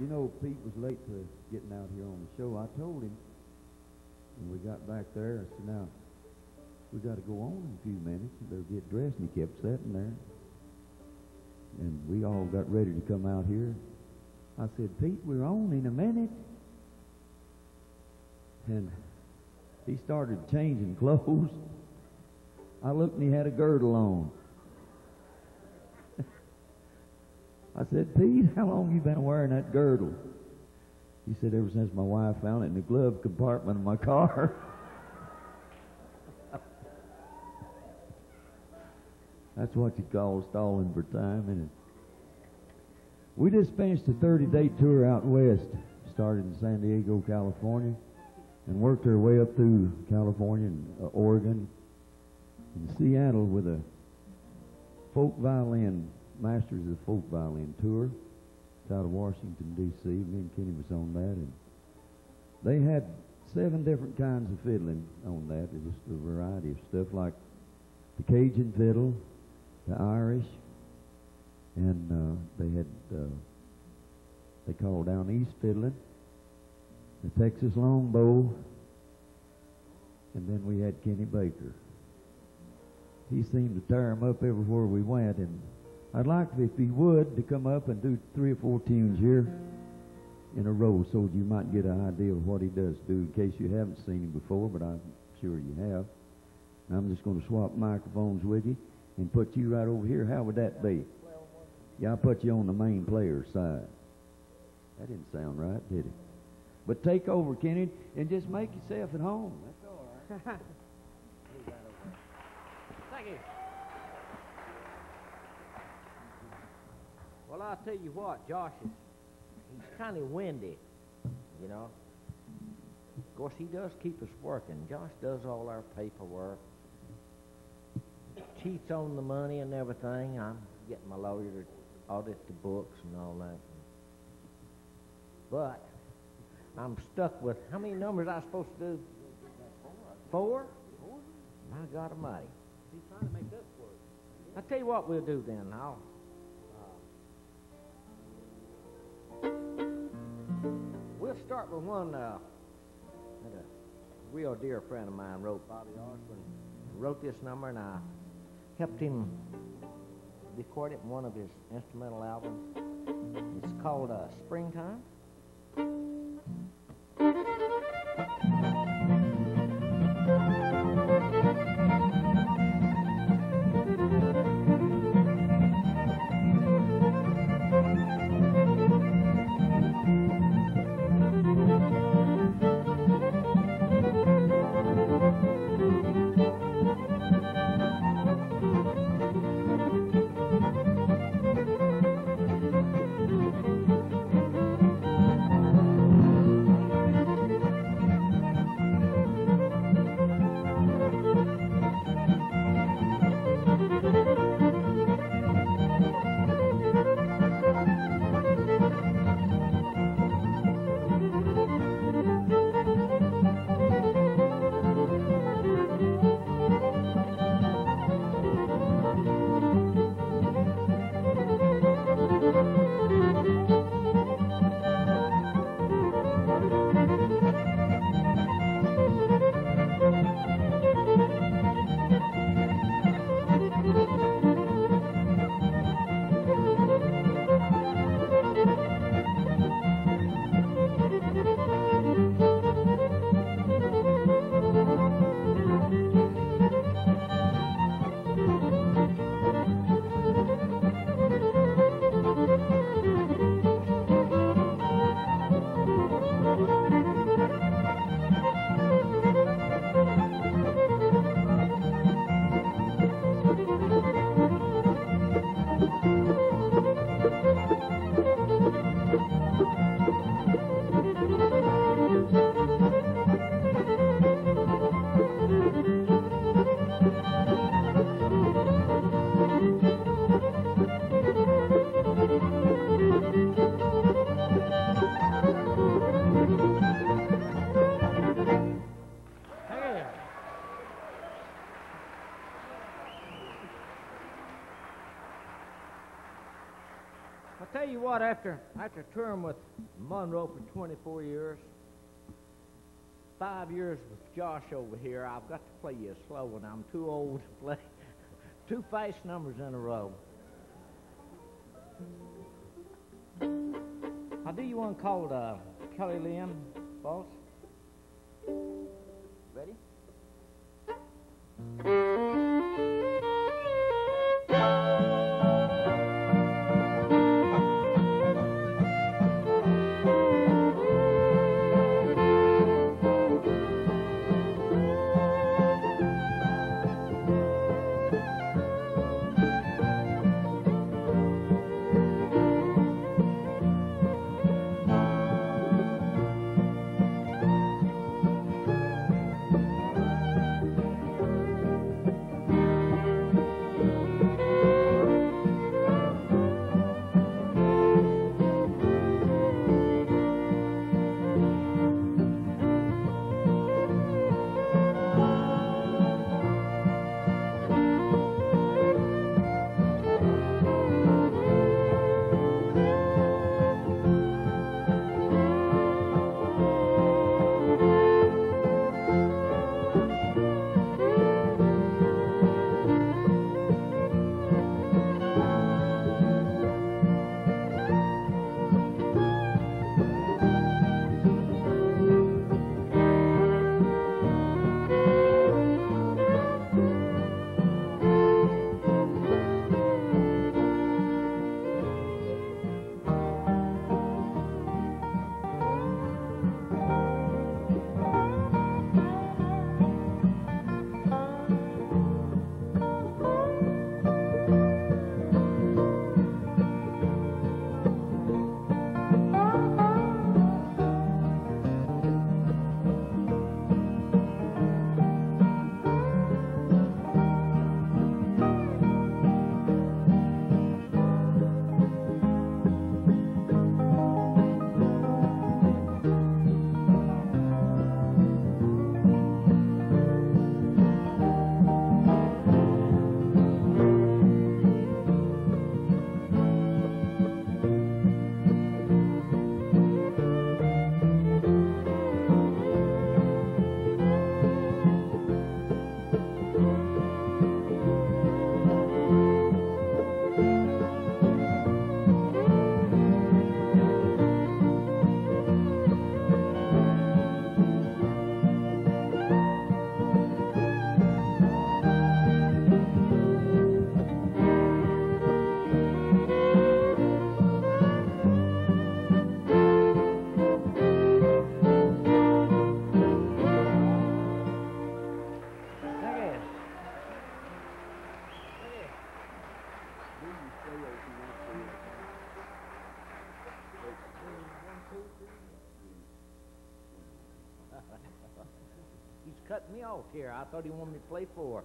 You know, Pete was late to getting out here on the show. I told him when we got back there, I said, now, we got to go on in a few minutes. You better get dressed. And he kept sitting there. And we all got ready to come out here. I said, Pete, we're on in a minute. And he started changing clothes. I looked and he had a girdle on. I said, Pete, how long you been wearing that girdle? He said, ever since my wife found it in the glove compartment of my car. That's what you call stalling for time, isn't it? We just finished a 30-day tour out west. Started in San Diego, California, and worked our way up through California and Oregon and Seattle with a folk violin, Masters of Folk Violin tour. It's out of Washington, D.C. Me and Kenny was on that, and they had 7 different kinds of fiddling on that. It was just a variety of stuff like the Cajun fiddle, the Irish, and they had they called down east fiddling, the Texas longbow, and then we had Kenny Baker. He seemed to tear them up everywhere we went, and I'd like, if he would, to come up and do 3 or 4 tunes here in a row so you might get an idea of what he does do, in case you haven't seen him before, but I'm sure you have. And I'm just going to swap microphones with you and put you right over here. How would that be? Yeah, I'll put you on the main player's side. That didn't sound right, did it? But take over, Kenny, and just make yourself at home. That's all right. Thank you. Well, I'll tell you what, Josh he's kind of windy, you know. Of course, he does keep us working. Josh does all our paperwork, cheats on the money and everything. I'm getting my lawyer to audit the books and all that. But I'm stuck with, how many numbers I supposed to do? 4? My God Almighty. He's trying to make up for it. I'll tell you what we'll do then. We'll start with one that a real dear friend of mine wrote. Bobby Osborne wrote this number, and I helped him record it in one of his instrumental albums. It's called Springtime. I'll tell you what, after touring with Monroe for 24 years, 5 years with Josh over here, I've got to play you a slow one. I'm too old to play two fast numbers in a row. I'll do you one called Kelly Lynn, boss. Ready? He's cutting me off here. I thought he wanted me to play 4.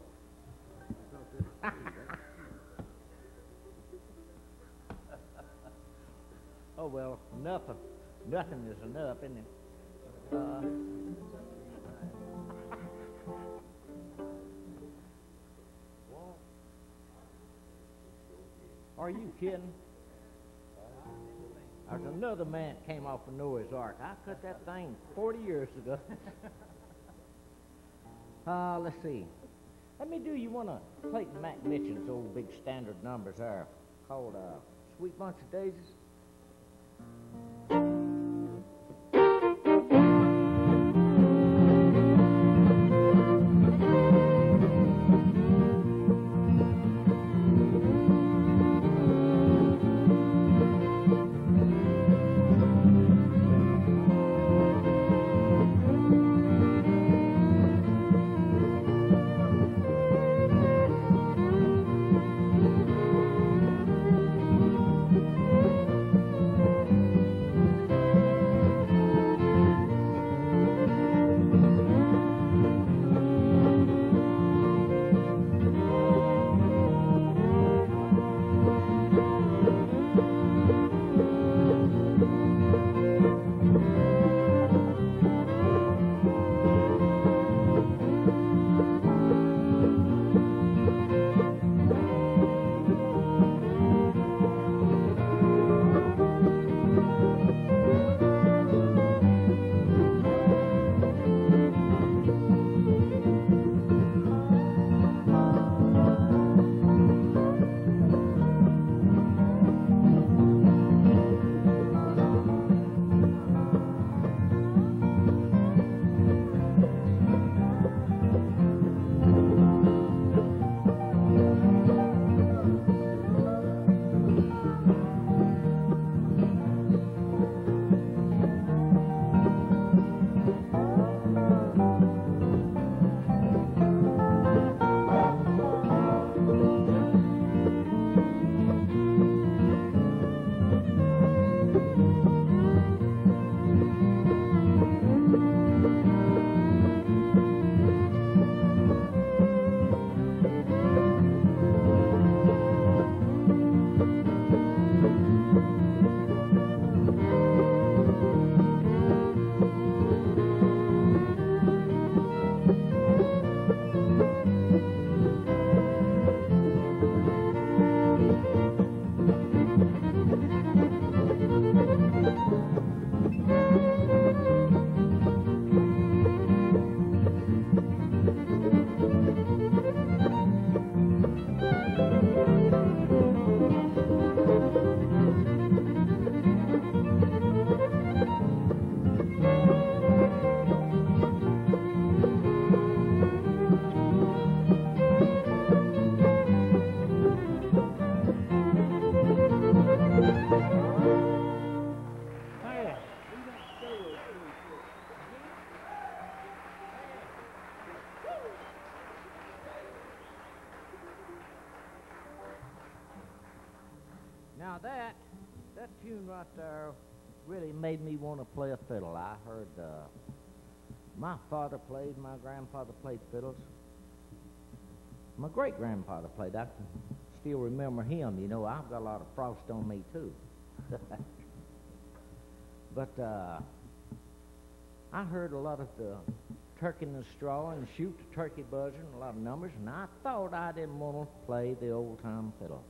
Oh, well, nothing is enough, isn't it? Are you kidding? There's another man that came off of Noah's Ark. I cut that thing 40 years ago. Let's see. Let me do you one of Clayton McMitchen's old big standard numbers there called Sweet Bunch of Daisies. Now that tune right there really made me want to play a fiddle. I heard my father played, my grandfather played fiddles. My great-grandfather played. I can still remember him. You know, I've got a lot of frost on me, too. But I heard a lot of the turkey in the straw and shoot the turkey buzzer and a lot of numbers, and I thought I didn't want to play the old-time fiddle.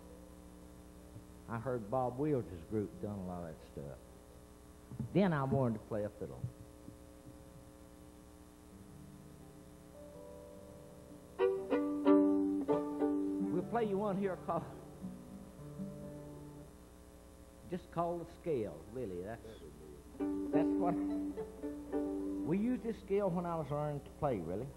I heard Bob Wills' group done a lot of that stuff. Then I wanted to play a fiddle. We'll play you one here called, just called the scale, really. That's what, we used this scale when I was learning to play, really.